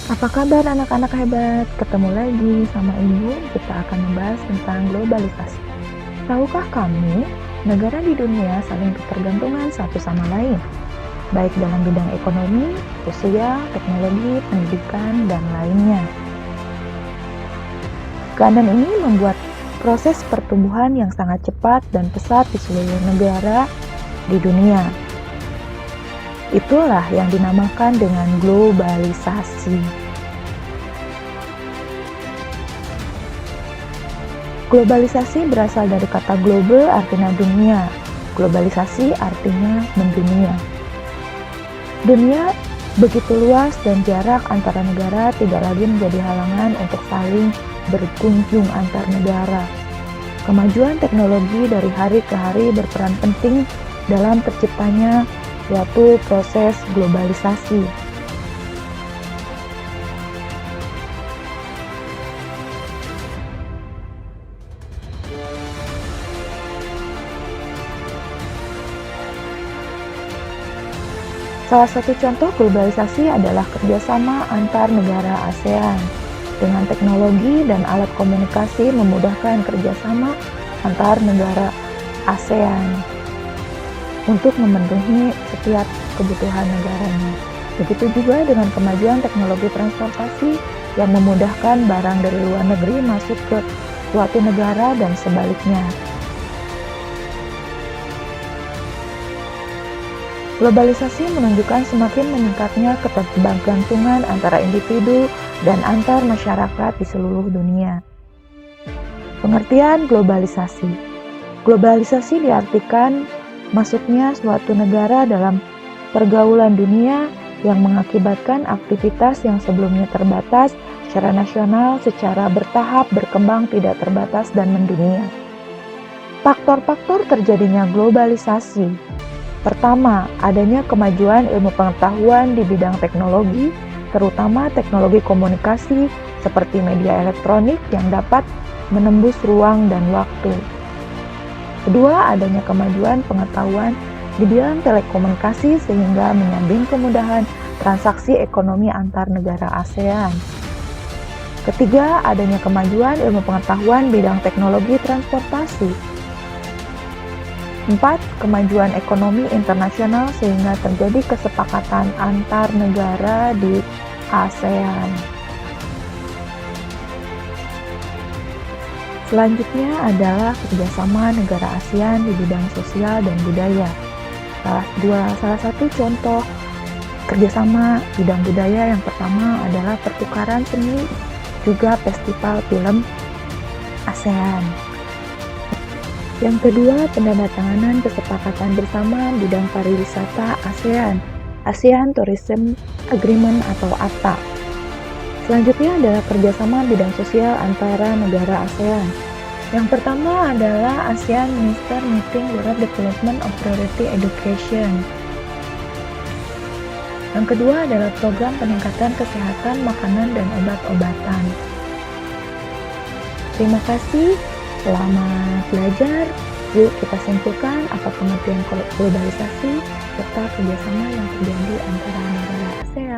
Apa kabar anak-anak hebat? Ketemu lagi sama Ibu, kita akan membahas tentang globalisasi. Tahukah kamu, negara di dunia saling ketergantungan satu sama lain, baik dalam bidang ekonomi, sosial, teknologi, pendidikan, dan lainnya. Keadaan ini membuat proses pertumbuhan yang sangat cepat dan pesat di seluruh negara di dunia. Itulah yang dinamakan dengan globalisasi. Globalisasi berasal dari kata global artinya dunia. Globalisasi artinya mendunia. Dunia begitu luas dan jarak antara negara tidak lagi menjadi halangan untuk saling berkunjung antar negara. Kemajuan teknologi dari hari ke hari berperan penting dalam terciptanya suatu proses globalisasi. Salah satu contoh globalisasi adalah kerjasama antar negara ASEAN. Dengan teknologi dan alat komunikasi memudahkan kerjasama antar negara ASEAN untuk memenuhi setiap kebutuhan negaranya. Begitu juga dengan kemajuan teknologi transportasi yang memudahkan barang dari luar negeri masuk ke suatu negara dan sebaliknya. Globalisasi menunjukkan semakin meningkatnya ketergantungan antara individu dan antar masyarakat di seluruh dunia. Pengertian globalisasi. Globalisasi diartikan masuknya suatu negara dalam pergaulan dunia yang mengakibatkan aktivitas yang sebelumnya terbatas secara nasional secara bertahap berkembang tidak terbatas dan mendunia. Faktor-faktor terjadinya globalisasi. Pertama, adanya kemajuan ilmu pengetahuan di bidang teknologi, terutama teknologi komunikasi seperti media elektronik yang dapat menembus ruang dan waktu. Kedua, adanya kemajuan pengetahuan di bidang telekomunikasi sehingga menyambung kemudahan transaksi ekonomi antar negara ASEAN. Ketiga, adanya kemajuan ilmu pengetahuan bidang teknologi transportasi. 4. Kemajuan ekonomi internasional sehingga terjadi kesepakatan antar negara di ASEAN. Selanjutnya adalah kerjasama negara ASEAN di bidang sosial dan budaya. Salah satu contoh kerjasama bidang budaya yang pertama adalah pertukaran seni, juga festival film ASEAN. Yang kedua, penandatanganan kesepakatan bersama bidang pariwisata ASEAN, ASEAN Tourism Agreement atau ATA. Selanjutnya adalah kerjasama bidang sosial antara negara ASEAN. Yang pertama adalah ASEAN Minister Meeting Rural Development Authority Education. Yang kedua adalah program peningkatan kesehatan makanan dan obat-obatan. Terima kasih. Selamat belajar. Yuk kita simpulkan apa pengertian globalisasi serta kerjasama yang terjadi antara negara ASEAN.